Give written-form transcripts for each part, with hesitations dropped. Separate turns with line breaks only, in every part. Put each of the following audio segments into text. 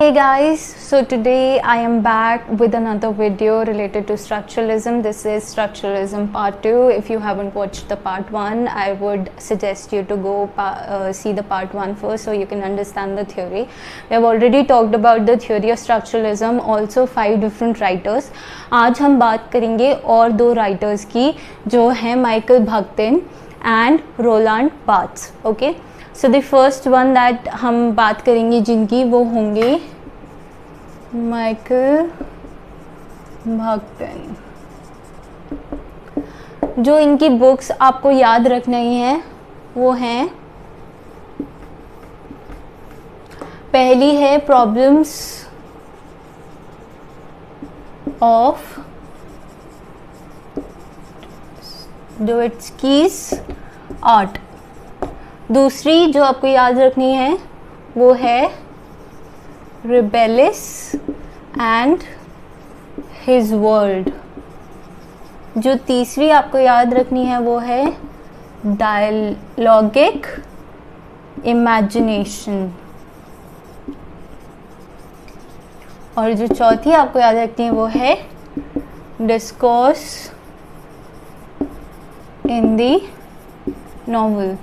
Hey guys, so today I am back with another video related to structuralism. This is structuralism part 2. If you haven't watched the part 1, I would suggest you to go see the part 1 first so you can understand the theory. We have already talked about the theory of structuralism, also 5 different writers. आज हम बात करेंगे और 2 writers की जो हैं Michael Bakhtin and Roland Barthes. Okay, so the first one that हम बात करेंगे जिनकी वो होंगे माइकल भक्तिन. जो इनकी बुक्स आपको याद रखनी है वो हैं, पहली है प्रॉब्लम्स ऑफ डोएट्स्कीज आर्ट. दूसरी जो आपको याद रखनी है वो है रिबेलिस एंड हिज वर्ल्ड. जो तीसरी आपको याद रखनी है वो है डायलॉगिक इमेजिनेशन. और जो चौथी आपको याद रखनी है वो है डिस्कोर्स इन दी नॉवल.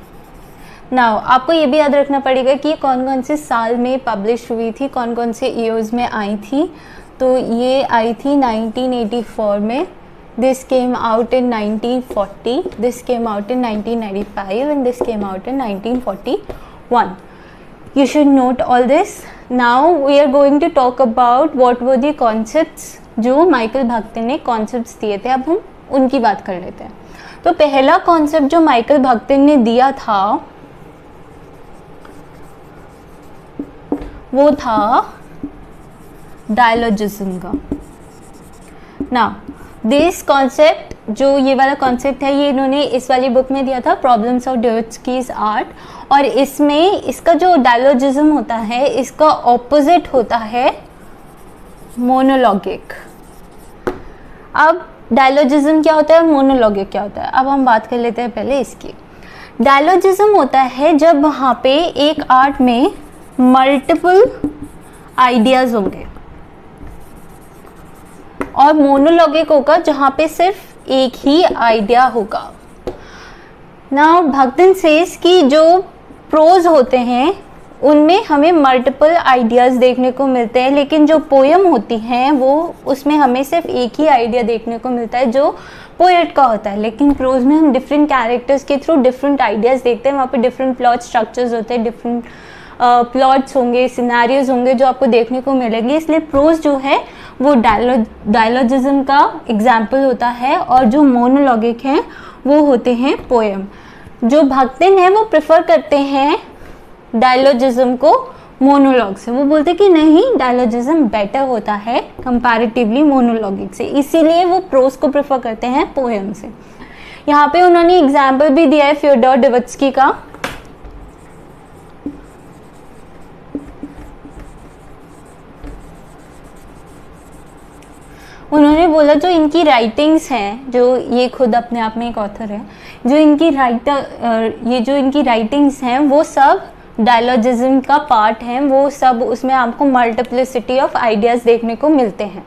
नाउ आपको ये भी याद रखना पड़ेगा कि कौन कौन से साल में पब्लिश हुई थी, कौन कौन से ईयर्स में आई थी. तो ये आई थी 1984 में. This came out in 1940, this came out in 1995 and this came out in 1941. You should note all this. Now we are going to talk about what were the concepts जो माइकल भक्तिन ने concepts दिए थे. अब हम उनकी बात कर लेते हैं. तो पहला कॉन्सेप्ट जो माइकल भक्तिन ने दिया था वो था डायलॉजिज्म का. नाउ दिस कॉन्सेप्ट, जो ये वाला कॉन्सेप्ट है, ये इन्होंने इस वाली बुक में दिया था, प्रॉब्लम्स ऑफ डोएट्स्कीज आर्ट. और इसमें इसका जो डायलॉजिज्म होता है इसका ऑपोजिट होता है मोनोलॉगिक. अब डायलॉजिज्म क्या होता है, मोनोलॉगिक क्या होता है, अब हम बात कर लेते हैं पहले इसकी. डायलॉजिज्म होता है जब वहाँ पे एक आर्ट में मल्टीपल आइडियाज होंगे, और मोनोलॉगिक होगा जहाँ पे सिर्फ एक ही आइडिया होगा. नाउ भक्तिन सेज कि जो प्रोज होते हैं उनमें हमें मल्टीपल आइडियाज़ देखने को मिलते हैं, लेकिन जो पोयम होती हैं वो उसमें हमें सिर्फ एक ही आइडिया देखने को मिलता है जो पोएट का होता है. लेकिन प्रोज में हम डिफरेंट कैरेक्टर्स के थ्रू डिफरेंट आइडियाज़ देखते हैं. वहाँ पे डिफरेंट प्लॉट स्ट्रक्चर्स होते हैं, डिफरेंट प्लॉट्स होंगे, सिनेरियोज होंगे जो आपको देखने को मिलेंगे. इसलिए प्रोज जो है वो डायलॉजिज्म का एग्जाम्पल होता है, और जो मोनोलॉगिक हैं वो होते हैं पोएम. जो भक्तिन है वो प्रेफर करते हैं डायलॉजिज्म को मोनोलॉग से. वो बोलते कि नहीं, डायलॉजिज्म बेटर होता है कंपैरेटिवली मोनोलॉगिक से, इसीलिए वो प्रोज को प्रेफर करते हैं पोएम से. यहाँ पे उन्होंने एग्जाम्पल भी दिया है फ्योडोर डोएट्स्की का. उन्होंने बोला जो इनकी राइटिंग्स हैं, जो ये खुद अपने आप में एक ऑथर है, जो इनकी राइटिंग्स हैं वो सब डायलॉजिज्म का पार्ट हैं. वो सब उसमें आपको मल्टीप्लिसिटी ऑफ आइडियाज़ देखने को मिलते हैं.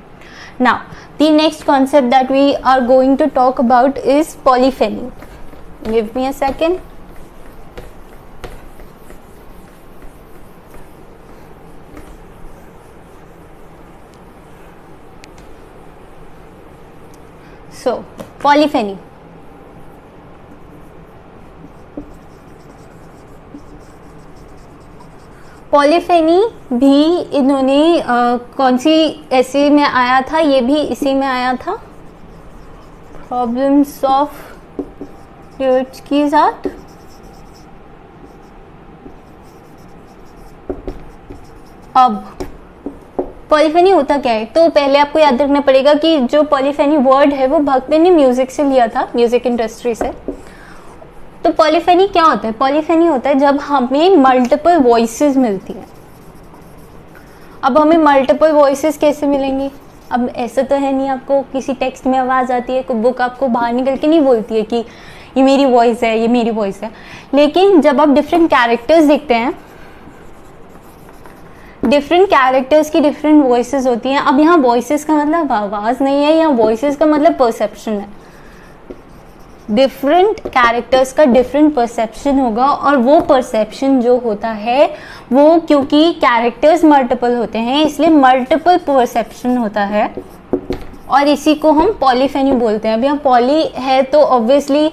Now the next concept that we are going to talk about is polyphony. Give me a second. So, polyphony. Polyphony भी इन्होंने कौन सी ऐसे में आया था, ये भी इसी में आया था, प्रॉब्लम्स ऑफ डोएट्स्कीज आर्ट. अब पॉलीफेनी होता क्या है, तो पहले आपको याद रखना पड़ेगा कि जो पॉलीफेनी वर्ड है वो भक्तिन ने म्यूजिक से लिया था, म्यूजिक इंडस्ट्री से. तो पॉलीफेनी क्या होता है, पॉलीफेनी होता है जब हमें मल्टीपल वॉइसेस मिलती हैं. अब हमें मल्टीपल वॉइसेस कैसे मिलेंगी, अब ऐसा तो है नहीं आपको किसी टेक्स्ट में आवाज़ आती है, कोई बुक आपको बाहर निकल के नहीं बोलती है कि ये मेरी वॉइस है, ये मेरी वॉइस है। लेकिन जब आप डिफरेंट कैरेक्टर्स देखते हैं, डिफरेंट कैरेक्टर्स की डिफरेंट वॉइसेस होती हैं। अब यहाँ वॉइसेस का मतलब आवाज़ नहीं है, यहाँ वॉइसेस का मतलब परसेप्शन है। डिफरेंट कैरेक्टर्स का डिफरेंट परसेप्शन होगा, और वो परसेप्शन जो होता है वो, क्योंकि कैरेक्टर्स मल्टीपल होते हैं इसलिए मल्टीपल परसेप्शन होता है, और इसी को हम पॉलीफेनी बोलते हैं। अब यहाँ पॉली है तो ऑब्वियसली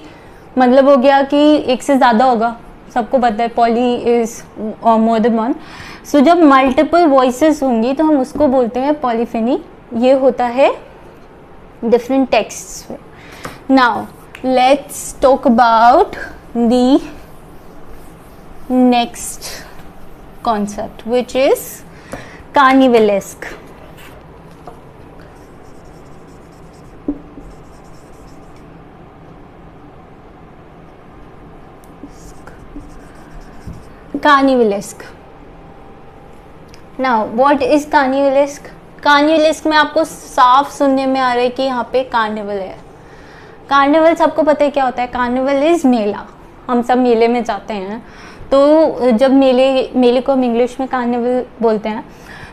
मतलब हो गया कि एक से ज़्यादा होगा, सबको पता है poly is more than one. So जब मल्टीपल वॉइसेस होंगी तो हम उसको बोलते हैं पॉलीफेनी। ये होता है डिफरेंट टेक्स्ट्स में। Now let's talk about the next concept, which is carnivalesque. Carnivalesque. Now what is carnivalesque? Carnivalesque में आपको साफ सुनने में आ रहा है कि यहाँ पे कार्निवल है। कार्निवल सबको पता है क्या होता है। कार्निवल इज मेला, हम सब मेले में जाते हैं, तो जब मेले को हम इंग्लिश में कार्निवल बोलते हैं।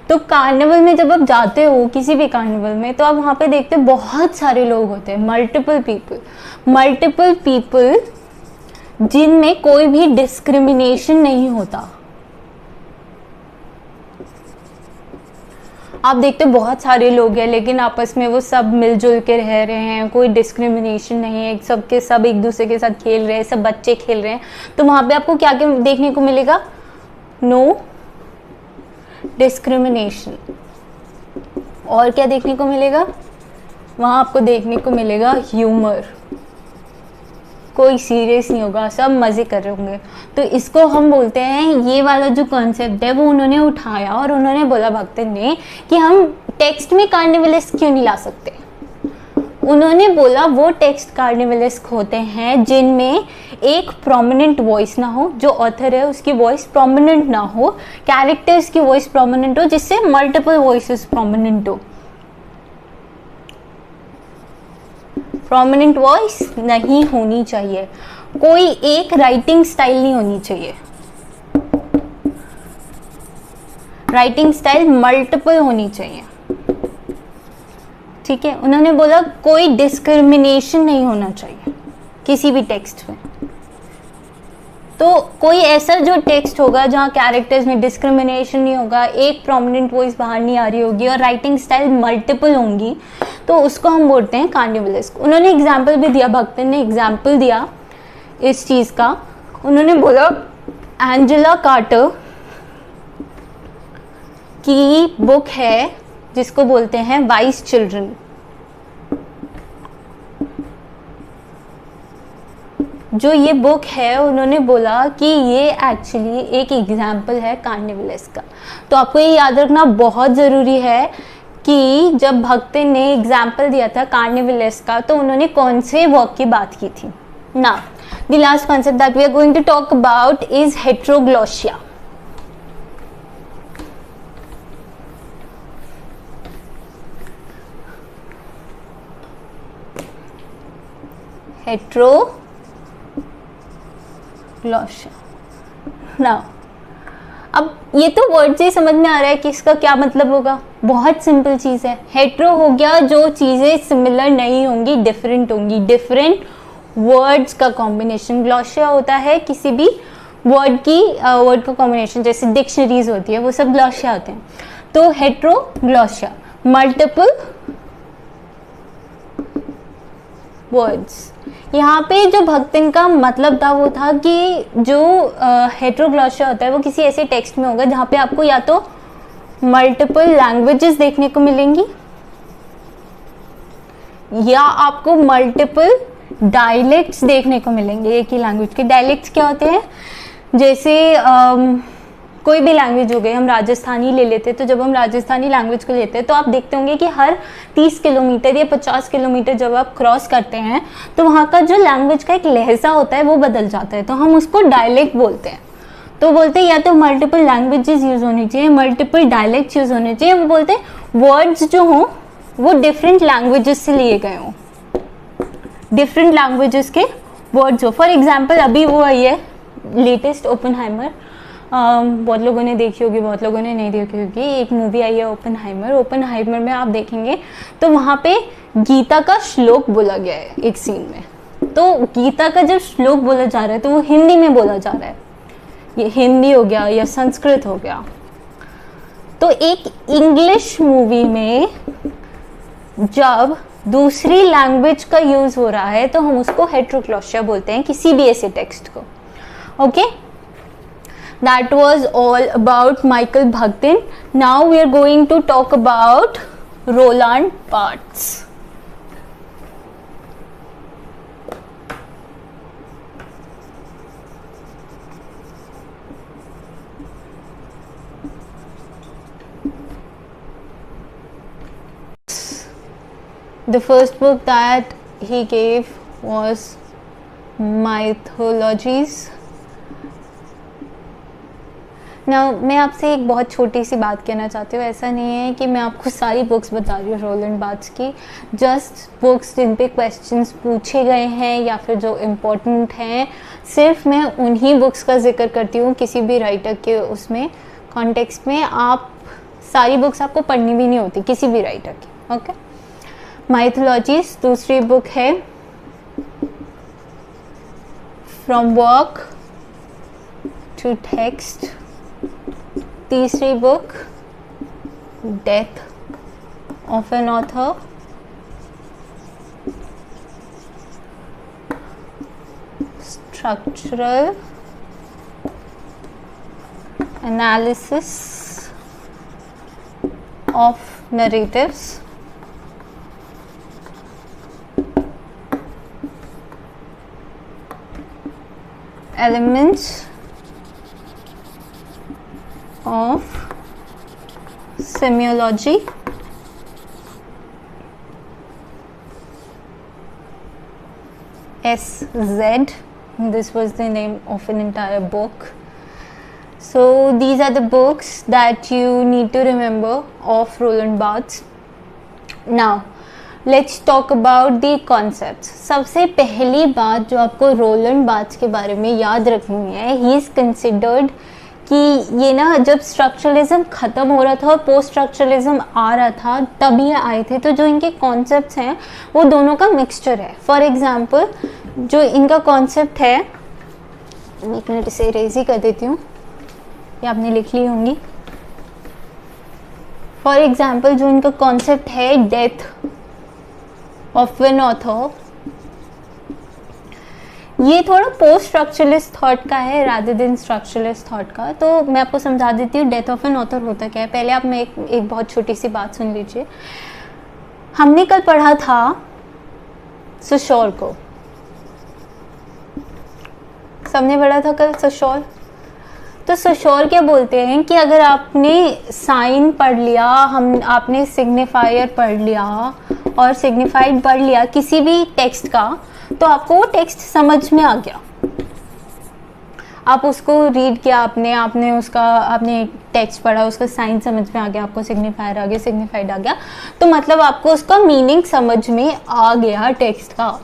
तो कार्निवल में जब आप जाते हो किसी भी कार्निवल में, तो आप वहाँ पे देखते हो बहुत सारे लोग होते हैं, मल्टीपल पीपल जिनमें कोई भी डिस्क्रिमिनेशन नहीं होता। आप देखते हो बहुत सारे लोग हैं लेकिन आपस में वो सब मिलजुल के रह रहे हैं, कोई डिस्क्रिमिनेशन नहीं है, सबके सब एक दूसरे के साथ खेल रहे हैं, सब बच्चे खेल रहे हैं। तो वहाँ पे आपको क्या क्या देखने को मिलेगा? No discrimination. और क्या देखने को मिलेगा? वहाँ आपको देखने को मिलेगा ह्यूमर, कोई सीरियस नहीं होगा, सब मज़े कर रहे होंगे। तो इसको हम बोलते हैं, ये वाला जो कॉन्सेप्ट है वो उन्होंने उठाया और उन्होंने बोला भक्तन ने कि हम टेक्स्ट में कार्निवलेस्क क्यों नहीं ला सकते। उन्होंने बोला वो टेक्स्ट कार्निवलेस्क होते हैं जिनमें एक प्रोमिनेंट वॉइस ना हो, जो ऑथर है उसकी वॉइस प्रोमिनेंट ना हो, कैरेक्टर्स की वॉइस प्रोमिनेंट हो, जिससे मल्टीपल वॉइसेस प्रोमिनेंट हो। प्रोमिनेंट वॉइस नहीं होनी चाहिए, कोई एक राइटिंग स्टाइल नहीं होनी चाहिए, राइटिंग स्टाइल मल्टीपल होनी चाहिए। ठीक है, उन्होंने बोला कोई डिस्क्रिमिनेशन नहीं होना चाहिए किसी भी टेक्स्ट में। तो कोई ऐसा जो टेक्स्ट होगा जहाँ कैरेक्टर्स में डिस्क्रिमिनेशन नहीं होगा, एक प्रोमिनेंट वॉइस बाहर नहीं आ रही होगी और राइटिंग स्टाइल मल्टीपल होंगी, तो उसको हम बोलते हैं कार्निवलेस्क। उन्होंने एग्जाम्पल भी दिया, भक्तन ने एग्जाम्पल दिया इस चीज़ का। उन्होंने बोला एंजेला कार्टर की बुक है जिसको बोलते हैं वाइज चिल्ड्रन। जो ये बुक है उन्होंने बोला कि ये एक्चुअली एक एग्जाम्पल है कार्निवलेस्क का। तो आपको ये याद रखना बहुत ज़रूरी है कि जब भक्तन ने एग्जाम्पल दिया था कार्निवलेस्क का तो उन्होंने कौन से वर्क की बात की थी ना। The last concept that we are going to talk about is heteroglossia. Heteroglossia ना, अब ये तो वर्ड से ही समझ में आ रहा है कि इसका क्या मतलब होगा। बहुत सिंपल चीज़ है। हेट्रो हो गया जो चीज़ें सिमिलर नहीं होंगी, डिफरेंट होंगी, डिफरेंट वर्ड्स का कॉम्बिनेशन। ग्लोसिया होता है किसी भी वर्ड का कॉम्बिनेशन, जैसे डिक्शनरीज होती है वो सब ग्लोसिया होते हैं। तो हेट्रोग्लोसिया मल्टीपल वर्ड्स। यहाँ पे जो भक्तन का मतलब था वो था कि जो हेट्रोग्लोसिया होता है वो किसी ऐसे टेक्स्ट में होगा जहाँ पे आपको या तो मल्टीपल लैंग्वेजेस देखने को मिलेंगी या आपको मल्टीपल डायलेक्ट्स देखने को मिलेंगे एक ही लैंग्वेज के। डायलेक्ट्स क्या होते हैं? जैसे कोई भी लैंग्वेज हो गई, हम राजस्थानी ले लेते, तो जब हम राजस्थानी लैंग्वेज को लेते हैं तो आप देखते होंगे कि हर 30 किलोमीटर या 50 किलोमीटर जब आप क्रॉस करते हैं तो वहाँ का जो लैंग्वेज का एक लहजा होता है वो बदल जाता है, तो हम उसको डायलेक्ट बोलते हैं। तो बोलते हैं या तो मल्टीपल लैंग्वेजेस यूज होनी चाहिए, मल्टीपल डायलेक्ट्स यूज होने चाहिए। वो बोलते हैं वर्ड्स जो हों वो डिफरेंट लैंग्वेजेस से लिए गए हों, डिफरेंट लैंग्वेजेस के वर्ड्स हो। फॉर एग्जाम्पल अभी वो आई है लेटेस्ट ओपेनहाइमर बहुत लोगों ने देखी होगी, बहुत लोगों ने नहीं देखी होगी। एक मूवी आई है ओपनहाइमर। ओपनहाइमर में आप देखेंगे तो वहाँ पे गीता का श्लोक बोला गया है एक सीन में। तो गीता का जब श्लोक बोला जा रहा है तो वो हिंदी में बोला जा रहा है, ये हिंदी हो गया या संस्कृत हो गया। तो एक इंग्लिश मूवी में जब दूसरी लैंग्वेज का यूज हो रहा है तो हम उसको हेट्रोग्लोसिया बोलते हैं, किसी भी ऐसे टेक्स्ट को। Okay, that was all about Michael Bakhtin. Now we are going to talk about Roland Barthes. The first book that he gave was Mythologies. Now, मैं आपसे एक बहुत छोटी सी बात कहना चाहती हूँ। ऐसा नहीं है कि मैं आपको सारी बुक्स बता रही हूँ रोलैंड बार्थ्स की, जस्ट बुक्स जिन पे क्वेश्चंस पूछे गए हैं या फिर जो इम्पोर्टेंट हैं, सिर्फ मैं उन्हीं बुक्स का जिक्र करती हूँ, किसी भी राइटर के उसमें कॉन्टेक्स्ट में। आप सारी बुक्स आपको पढ़नी भी नहीं होती किसी भी राइटर की। ओके, माइथोलॉजीज दूसरी बुक है, फ्रॉम वर्क टू टेक्स्ट तीसरी book, death of an author, structural analysis of narratives, elements of semiology, SZ. This was the name of an entire book. So these are the books that you need to remember of Roland Barthes. Now let's talk about the concepts. सबसे पहली बात जो आपको Rowland बार्थ्स के बारे में याद रखनी है, ही इज़ कंसिडर्ड कि ये ना जब स्ट्रक्चरलिज्म ख़त्म हो रहा था और पोस्ट स्ट्रक्चरलिज्म आ रहा था तब ये आए थे, तो जो इनके कॉन्सेप्ट्स हैं वो दोनों का मिक्सचर है। फॉर एग्जांपल जो इनका कॉन्सेप्ट है, एक मिनट इसे इरेज ही कर देती हूँ, ये आपने लिख ली होंगी। फॉर एग्जांपल जो इनका कॉन्सेप्ट है डेथ ऑफ एन ऑथर, ये थोड़ा पोस्ट स्ट्रक्चरलिस्ट थॉट का है रादर देन स्ट्रक्चरलिस्ट थॉट का। तो मैं आपको समझा देती हूँ डेथ ऑफ एन ऑथर होता क्या है। पहले आप मैं एक बहुत छोटी सी बात सुन लीजिए। हमने कल पढ़ा था सोशोर को, सबने पढ़ा था कल सोशोर। तो सोशोर क्या बोलते हैं कि अगर आपने साइन पढ़ लिया, आपने सिग्निफायर पढ़ लिया और सिग्निफाइड पढ़ लिया किसी भी टेक्स्ट का, तो आपको वो टेक्स्ट समझ में आ गया। आप उसको रीड किया, आपने टेक्स्ट पढ़ा, उसका साइन समझ में आ गया, आपको सिग्निफायर आ गया, सिग्निफाइड आ गया, तो मतलब आपको उसका मीनिंग समझ में आ गया टेक्स्ट का।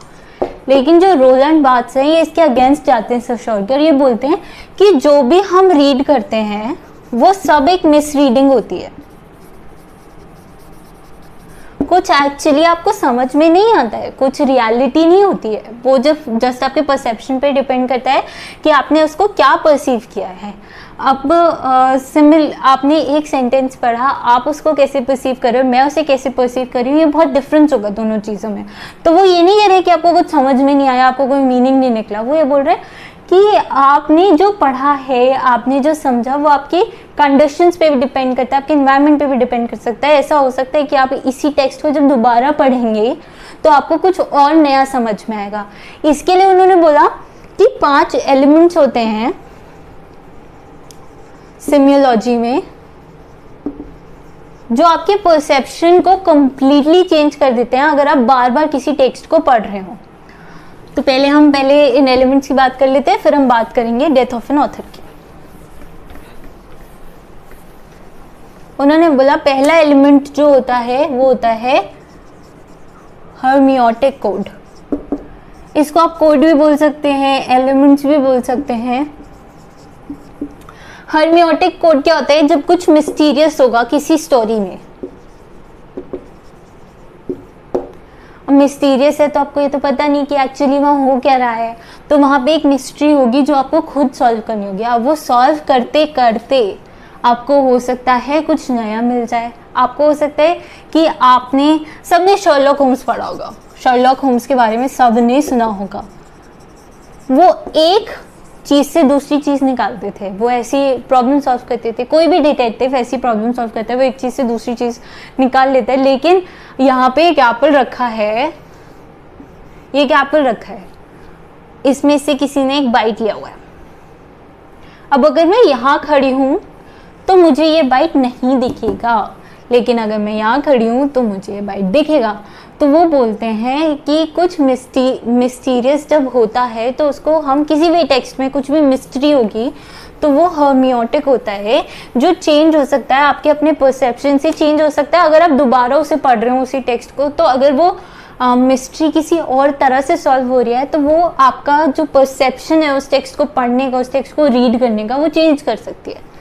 लेकिन जो रोलैंड बार्थ्स हैं ये इसके अगेंस्ट जाते हैं सोशोर के, और ये बोलते हैं कि जो भी हम रीड करते हैं वो सब एक मिसरीडिंग होती है। कुछ एक्चुअली आपको समझ में नहीं आता है, कुछ रियलिटी नहीं होती है, वो जब जस्ट आपके परसेप्शन पे डिपेंड करता है कि आपने उसको क्या परसीव किया है। अब आपने एक सेंटेंस पढ़ा, आप उसको कैसे परसीव कर रहे हो, मैं उसे कैसे परसीव कर रही हूँ, ये बहुत डिफरेंस होगा दोनों चीज़ों में। तो वो ये नहीं कह रहे कि आपको कुछ समझ में नहीं आया, आपको कोई मीनिंग नहीं निकला, वो ये बोल रहे हैं कि आपने जो पढ़ा है, आपने जो समझा, वो आपकी कंडीशंस पे भी डिपेंड करता है, आपके एनवायरनमेंट पे भी डिपेंड कर सकता है। ऐसा हो सकता है कि आप इसी टेक्स्ट को जब दोबारा पढ़ेंगे तो आपको कुछ और नया समझ में आएगा। इसके लिए उन्होंने बोला कि 5 एलिमेंट्स होते हैं सेमियोलॉजी में जो आपके परसेप्शन को कंप्लीटली चेंज कर देते हैं अगर आप बार बार किसी टेक्स्ट को पढ़ रहे हो। तो पहले इन एलिमेंट्स की बात कर लेते हैं, फिर हम बात करेंगे डेथ ऑफ एन ऑथर की। उन्होंने बोला पहला एलिमेंट जो होता है वो होता है हर्मियोटिक कोड। इसको आप कोड भी बोल सकते हैं, एलिमेंट्स भी बोल सकते हैं। हर्मियोटिक कोड क्या होता है? जब कुछ मिस्टीरियस होगा किसी स्टोरी में। मिस्टीरियस है तो आपको ये तो पता नहीं कि एक्चुअली वहाँ हो क्या रहा है, तो वहाँ पे एक मिस्ट्री होगी जो आपको खुद सॉल्व करनी होगी। अब वो सॉल्व करते करते आपको हो सकता है कुछ नया मिल जाए। आपको हो सकता है कि सबने शर्लॉक होम्स पढ़ा होगा, शर्लॉक होम्स के बारे में सबने सुना होगा। वो एक चीज से दूसरी चीज निकालते थे, वो ऐसी प्रॉब्लम सॉल्व करते थे। कोई भी डिटेक्टिव ऐसी प्रॉब्लम सॉल्व करता है, वो एक चीज से दूसरी चीज निकाल लेता है। लेकिन यहाँ पे एक एप्पल रखा है, एक एप्पल रखा है, इसमें से किसी ने एक बाइट लिया हुआ है। अब अगर मैं यहाँ खड़ी हूँ तो मुझे ये बाइट नहीं दिखेगा, लेकिन अगर मैं यहाँ खड़ी हूँ तो मुझे ये बाइट दिखेगा। तो वो बोलते हैं कि कुछ मिस्टीरियस जब होता है तो उसको हम किसी भी टेक्स्ट में कुछ भी मिस्ट्री होगी तो वो हर्मियोटिक होता है, जो चेंज हो सकता है, आपके अपने परसेप्शन से चेंज हो सकता है। अगर आप दोबारा उसे पढ़ रहे हो उसी टेक्स्ट को, तो अगर वो मिस्ट्री किसी और तरह से सॉल्व हो रही है तो वो आपका जो परसेप्शन है उस टेक्स्ट को पढ़ने का, उस टेक्स्ट को रीड करने का, वो चेंज कर सकती है।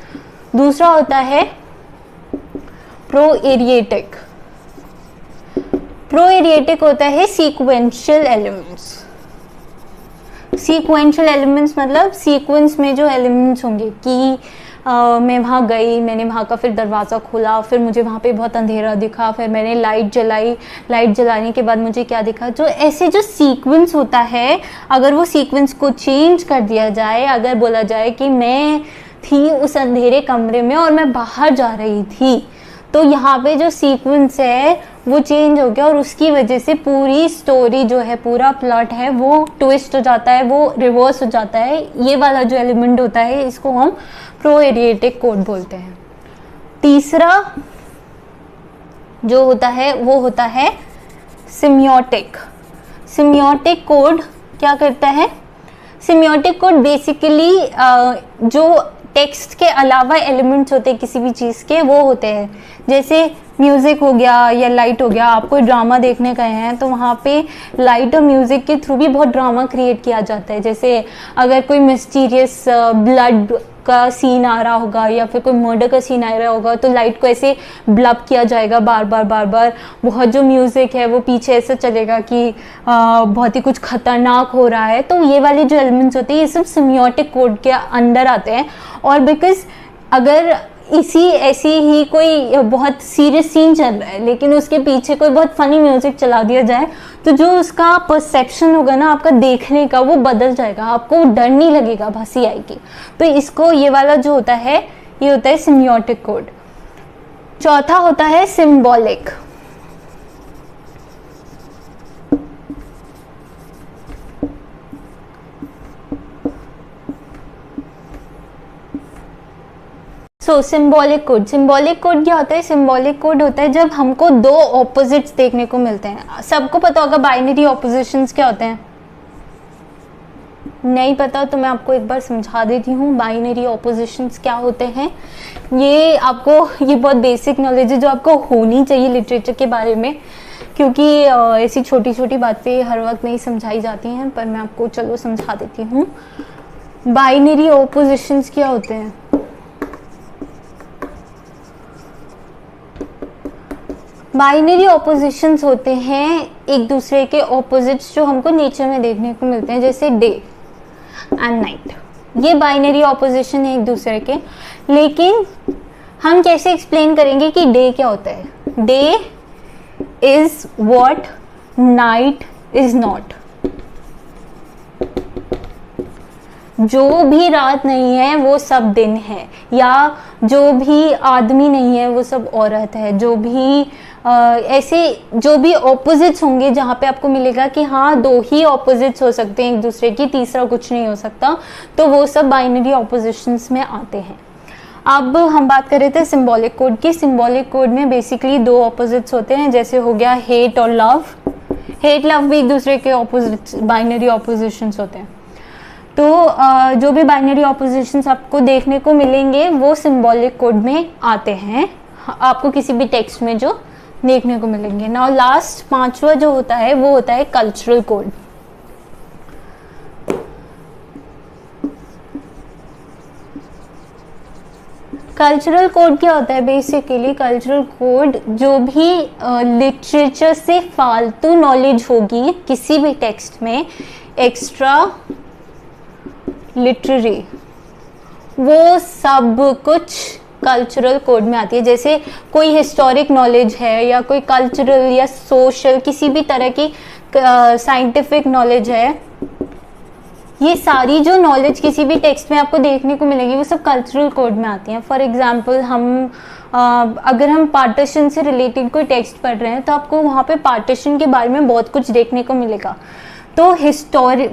दूसरा होता है प्रोएरिएटिक। प्रोएरिएटिक होता है सीक्वेंशियल एलिमेंट्स। सीक्वेंशियल एलिमेंट्स मतलब सीक्वेंस में जो एलिमेंट्स होंगे कि मैं वहाँ गई, मैंने वहाँ का फिर दरवाज़ा खोला, फिर मुझे वहाँ पे बहुत अंधेरा दिखा, फिर मैंने लाइट जलाई, लाइट जलाने के बाद मुझे क्या दिखा। जो ऐसे जो सीक्वेंस होता है, अगर वो सीक्वेंस को चेंज कर दिया जाए, अगर बोला जाए कि मैं थी उस अंधेरे कमरे में और मैं बाहर जा रही थी, तो यहाँ पे जो सीक्वेंस है वो चेंज हो गया और उसकी वजह से पूरी स्टोरी जो है, पूरा प्लॉट है, वो ट्विस्ट हो जाता है, वो रिवर्स हो जाता है। ये वाला जो एलिमेंट होता है इसको हम प्रोएरिएटिक कोड बोलते हैं। तीसरा जो होता है वो होता है सिम्योटिक। सिम्योटिक कोड क्या करता है? सिम्योटिक कोड बेसिकली जो टेक्स्ट के अलावा एलिमेंट्स होते हैं किसी भी चीज़ के, वो होते हैं। जैसे म्यूज़िक हो गया या लाइट हो गया, आप कोई ड्रामा देखने गए हैं तो वहाँ पे लाइट और म्यूज़िक के थ्रू भी बहुत ड्रामा क्रिएट किया जाता है। जैसे अगर कोई मिस्टीरियस ब्लड का सीन आ रहा होगा या फिर कोई मर्डर का सीन आ रहा होगा तो लाइट को ऐसे ब्लब किया जाएगा बार बार बार बार। बहुत जो म्यूज़िक है वो पीछे ऐसे चलेगा कि बहुत ही कुछ खतरनाक हो रहा है। तो ये वाले जो एलिमेंट्स होते हैं ये सब सिम्योटिक कोड के अंडर आते हैं। और बिकॉज अगर ऐसी ही कोई बहुत सीरियस सीन चल रहा है लेकिन उसके पीछे कोई बहुत फनी म्यूजिक चला दिया जाए तो जो उसका परसेप्शन होगा ना आपका देखने का, वो बदल जाएगा, आपको डर नहीं लगेगा, हंसी आएगी। तो इसको ये वाला जो होता है ये होता है सिम्योटिक कोड। चौथा होता है symbolic. Symbolic code. Symbolic code क्या होता है? सिंबॉलिक कोड होता है जब हमको दो ऑपोजिट्स देखने को मिलते हैं। सबको पता होगा बाइनरी ऑपोजिशंस क्या होते हैं? नहीं पता तो मैं आपको एक बार समझा देती हूँ बाइनरी ऑपोजिशंस क्या होते हैं। ये बहुत बेसिक नॉलेज है जो आपको होनी चाहिए लिटरेचर के बारे में, क्योंकि ऐसी छोटी छोटी बातें हर वक्त नहीं समझाई जाती हैं, पर मैं आपको चलो समझा देती हूँ। बाइनरी ऑपोजिशंस क्या होते हैं? बाइनरी ऑपोजिशंस होते हैं एक दूसरे के ऑपोजिट्स जो हमको नेचर में देखने को मिलते हैं, जैसे डे एंड नाइट। ये बाइनरी ऑपोजिशन है एक दूसरे के। लेकिन हम कैसे एक्सप्लेन करेंगे कि डे क्या होता है? Day is what night is not. जो भी रात नहीं है वो सब दिन है, या जो भी आदमी नहीं है वो सब औरत है। जो भी ऐसे जो भी ऑपोजिट्स होंगे जहाँ पे आपको मिलेगा कि हाँ दो ही ऑपोजिट्स हो सकते हैं एक दूसरे की, तीसरा कुछ नहीं हो सकता, तो वो सब बाइनरी ऑपोजिशंस में आते हैं। अब हम बात कर रहे थे सिंबॉलिक कोड की। सिंबॉलिक कोड में बेसिकली दो ऑपोजिट्स होते हैं, जैसे हो गया हेट और लव। हेट लव भी एक दूसरे के ऑपोजिट्स बाइनरी ऑपोजिशंस होते हैं। तो जो भी बाइनरी ऑपोजिशंस आपको देखने को मिलेंगे वो सिंबॉलिक कोड में आते हैं, आपको किसी भी टेक्स्ट में जो देखने को मिलेंगे। नाउ लास्ट पांचवा जो होता है वो होता है कल्चरल कोड। कल्चरल कोड क्या होता है? बेसिकली कल्चरल कोड जो भी लिटरेचर से फालतू नॉलेज होगी किसी भी टेक्स्ट में, एक्स्ट्रा लिटरेरी, वो सब कुछ कल्चरल कोड में आती है। जैसे कोई हिस्टोरिक नॉलेज है या कोई कल्चरल या सोशल किसी भी तरह की साइंटिफिक नॉलेज है, ये सारी जो नॉलेज किसी भी टेक्स्ट में आपको देखने को मिलेगी वो सब कल्चरल कोड में आती हैं। फॉर एग्जांपल अगर हम पार्टीशन से रिलेटेड कोई टेक्स्ट पढ़ रहे हैं तो आपको वहाँ पे पार्टीशन के बारे में बहुत कुछ देखने को मिलेगा। तो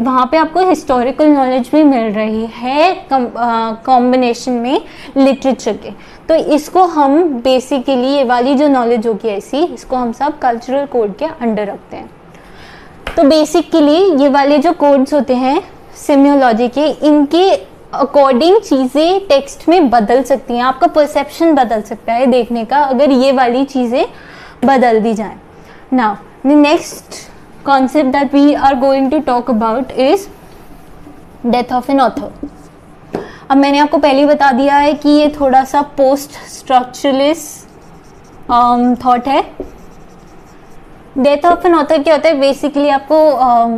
वहाँ पे आपको हिस्टोरिकल नॉलेज भी मिल रही है कॉम्बिनेशन में लिटरेचर के। तो इसको हम बेसिकली ये वाली जो नॉलेज होगी ऐसी, इसको हम सब कल्चरल कोड के अंडर रखते हैं। तो बेसिकली ये वाले जो कोड्स होते हैं सेमियोलॉजी के, इनके अकॉर्डिंग चीज़ें टेक्स्ट में बदल सकती हैं, आपका परसेप्शन बदल सकता है देखने का अगर ये वाली चीज़ें बदल दी जाएं। Now the next concept that we are going to talk about is death of an author। अब मैंने आपको पहले ही बता दिया है कि ये थोड़ा सा पोस्ट स्ट्रक्चरलिस्ट थॉट है। डेथ ऑफ एन ऑथर क्या होता है? बेसिकली आपको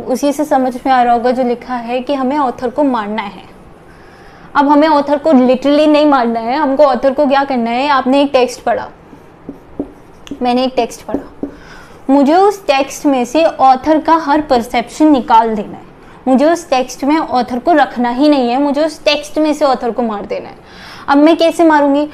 उसी से समझ में आ रहा होगा जो लिखा है कि हमें ऑथर को मारना है। अब हमें ऑथर को लिटरली नहीं मारना है, हमको ऑथर को क्या करना है? आपने एक टेक्स्ट पढ़ा, मैंने एक टेक्स्ट पढ़ा, मुझे उस टेक्स्ट में से ऑथर का हर परसेप्शन निकाल देना है। मुझे उस टेक्स्ट में ऑथर को रखना ही नहीं है, मुझे उस टेक्स्ट में से ऑथर को मार देना है। अब मैं कैसे मारूंगी?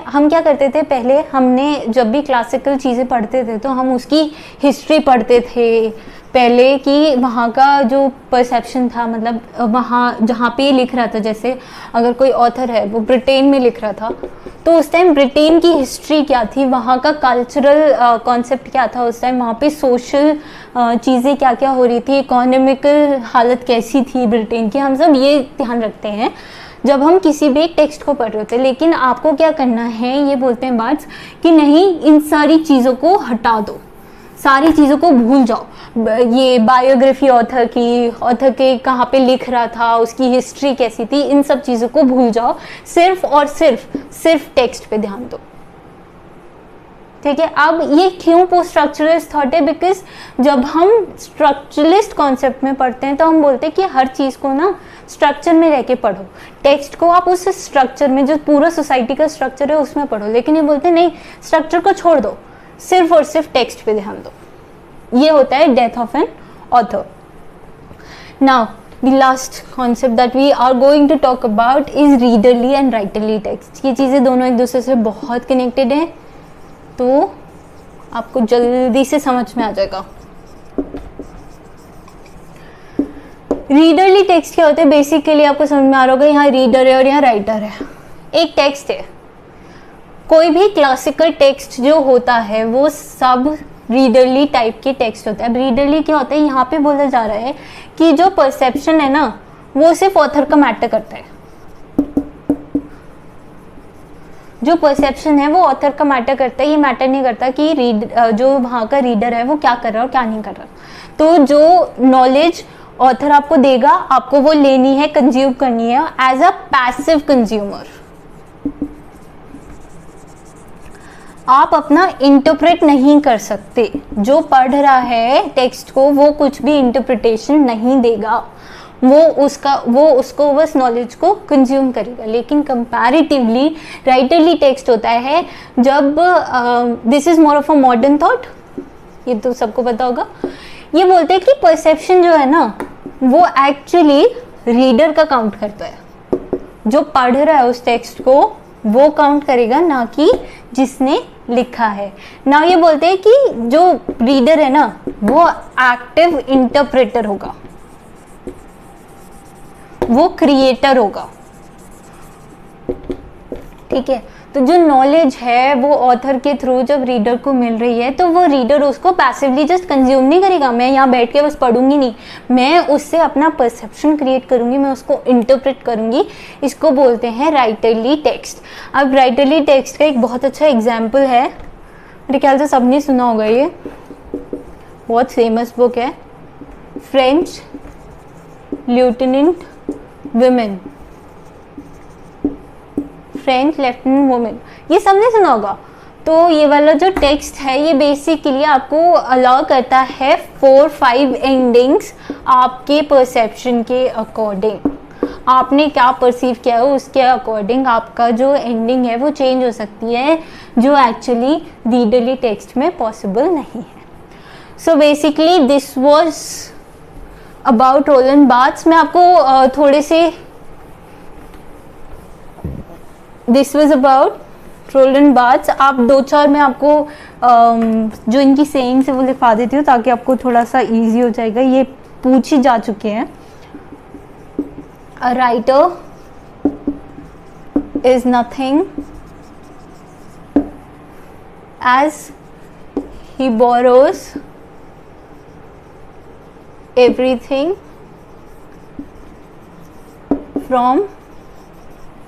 हम क्या करते थे पहले, हमने जब भी क्लासिकल चीज़ें पढ़ते थे तो हम उसकी हिस्ट्री पढ़ते थे पहले कि वहाँ का जो परसेप्शन था, मतलब वहाँ जहाँ पे लिख रहा था, जैसे अगर कोई ऑथर है वो ब्रिटेन में लिख रहा था तो उस टाइम ब्रिटेन की हिस्ट्री क्या थी, वहाँ का कल्चरल कॉन्सेप्ट क्या था उस टाइम, वहाँ पे सोशल चीज़ें क्या क्या हो रही थी, इकोनॉमिकल हालत कैसी थी ब्रिटेन की, हम सब ये ध्यान रखते हैं जब हम किसी भी एक टेक्स्ट को पढ़ रहे होते हैं। लेकिन आपको क्या करना है, ये बोलते हैं बात कि नहीं, इन सारी चीज़ों को हटा दो, सारी चीज़ों को भूल जाओ। ये बायोग्राफी ऑथर की, ऑथर के कहाँ पे लिख रहा था, उसकी हिस्ट्री कैसी थी, इन सब चीज़ों को भूल जाओ, सिर्फ और सिर्फ टेक्स्ट पे ध्यान दो। ठीक है। अब ये क्यों पोस्ट स्ट्रक्चरलिस्ट थॉट है? बिकॉज जब हम स्ट्रक्चरलिस्ट कॉन्सेप्ट में पढ़ते हैं तो हम बोलते हैं कि हर चीज़ को ना स्ट्रक्चर में रह के पढ़ो, टेक्स्ट को आप उस स्ट्रक्चर में, जो पूरा सोसाइटी का स्ट्रक्चर है उसमें पढ़ो। लेकिन ये बोलते हैं नहीं, स्ट्रक्चर को छोड़ दो, सिर्फ और सिर्फ टेक्स्ट पे ध्यान दो। ये होता है death of an author. Now the last concept that we are going to talk about is readerly and writerly text. ये चीज़ें दोनों एक दूसरे से बहुत कनेक्टेड हैं, तो आपको जल्दी से समझ में आ जाएगा। रीडरली टेक्स्ट क्या होते हैं? बेसिकली आपको समझ में आ रहा होगा, यहाँ रीडर है और यहाँ राइटर है। एक टेक्स्ट है, कोई भी क्लासिकल टेक्स्ट जो होता है वो सब रीडरली टाइप के टेक्स्ट होता है। अब रीडरली क्या होता है? यहाँ पे बोला जा रहा है कि जो परसेप्शन है ना वो सिर्फ ऑथर का मैटर करता है। जो परसेप्शन है वो ऑथर का मैटर करता है, ये मैटर नहीं करता कि जो वहाँ का रीडर है वो क्या कर रहा है और क्या नहीं कर रहा। तो जो नॉलेज ऑथर आपको देगा, आपको वो लेनी है, कंज्यूम करनी है एज अ पैसिव कंज्यूमर। आप अपना इंटरप्रेट नहीं कर सकते। जो पढ़ रहा है टेक्स्ट को वो कुछ भी इंटरप्रिटेशन नहीं देगा, वो उसको बस नॉलेज को कंज्यूम करेगा। लेकिन कंपैरेटिवली राइटरली टेक्स्ट होता है जब this is more of a modern thought, ये तो सबको पता होगा। ये बोलते हैं कि परसेप्शन जो है ना वो एक्चुअली रीडर का काउंट करता है, जो पढ़ रहा है उस टेक्स्ट को वो काउंट करेगा, ना कि जिसने लिखा है। ना ये बोलते हैं कि जो रीडर है ना वो एक्टिव इंटरप्रेटर होगा, वो क्रिएटर होगा। ठीक है। तो जो नॉलेज है वो ऑथर के थ्रू जब रीडर को मिल रही है तो वो रीडर उसको पैसिवली जस्ट कंज्यूम नहीं करेगा, मैं यहाँ बैठ के बस पढ़ूंगी नहीं, मैं उससे अपना परसेप्शन क्रिएट करूंगी, मैं उसको इंटरप्रेट करूंगी। इसको बोलते हैं राइटरली टेक्स्ट। अब राइटरली टेक्स्ट का एक बहुत अच्छा एग्जाम्पल है, मेरे ख्याल से सबने सुना होगा, ये बहुत फेमस बुक है, French lieutenant women। French lieutenant women, ये सबने सुना होगा। तो ये वाला जो टेक्स्ट है ये बेसिकली आपको अलाउ करता है 4-5 एंडिंग्स आपके परसेप्शन के अकॉर्डिंग। आपने क्या परसीव किया है उसके अकॉर्डिंग आपका जो एंडिंग है वो चेंज हो सकती है, जो एक्चुअली रीडरली टेक्स्ट में पॉसिबल नहीं है। So basically this was about Roland Barthes. मैं आपको थोड़े से this was about Roland Barthes. आप 2-4 में आपको जो इनकी सेइंग्स है वो लिखवा देती हूँ ताकि आपको थोड़ा सा इजी हो जाएगा। ये पूछ ही जा चुके हैं। A writer is nothing as he borrows everything from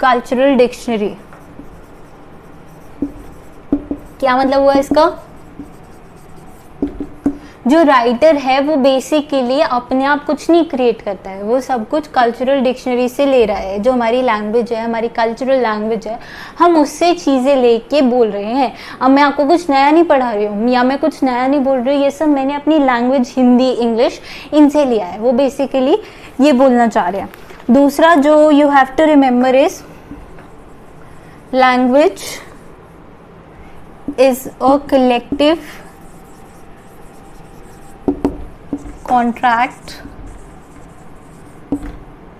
cultural dictionary। क्या मतलब हुआ इसका? जो राइटर है वो बेसिकली अपने आप कुछ नहीं क्रिएट करता है, वो सब कुछ कल्चरल डिक्शनरी से ले रहा है। जो हमारी लैंग्वेज है, हमारी कल्चरल लैंग्वेज है, हम उससे चीज़ें लेके बोल रहे हैं। अब मैं आपको कुछ नया नहीं पढ़ा रही हूँ या मैं कुछ नया नहीं बोल रही हूँ, ये सब मैंने अपनी लैंग्वेज हिंदी इंग्लिश इनसे लिया है। वो बेसिकली ये बोलना चाह रहे हैं। दूसरा जो you have to remember is language is a collective contract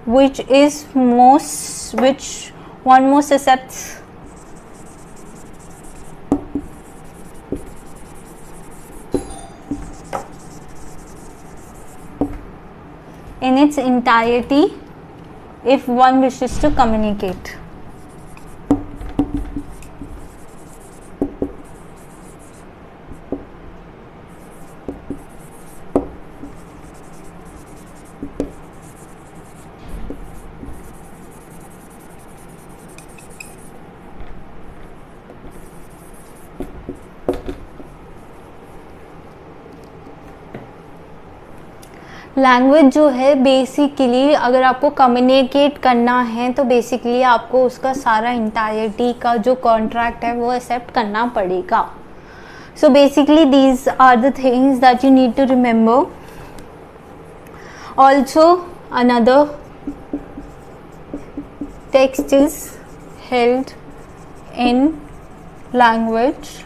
which one most accepts in its entirety if one wishes to communicate। Language जो है बेसिकली अगर आपको कम्युनिकेट करना है तो बेसिकली आपको उसका सारा इंटायरिटी का जो कॉन्ट्रैक्ट है वो एक्सेप्ट करना पड़ेगा। So basically these are the things that you need to remember. Also another text is held in language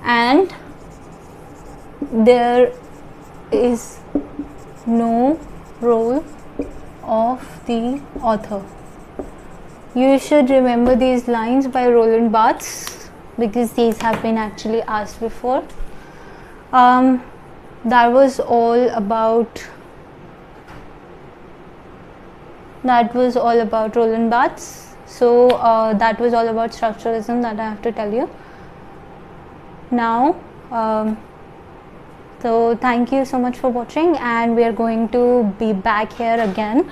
and there is no role of the author। You should remember these lines by Roland Barthes because these have been actually asked before। That was all about Roland Barthes। So that was all about structuralism that I have to tell you now। So thank you so much for watching, and we are going to be back here again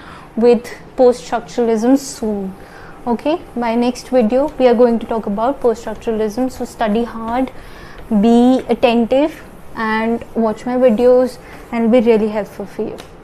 with post-structuralism soon। Okay, my next video we are going to talk about post-structuralism, so study hard, be attentive and watch my videos, and it'll be really helpful for you।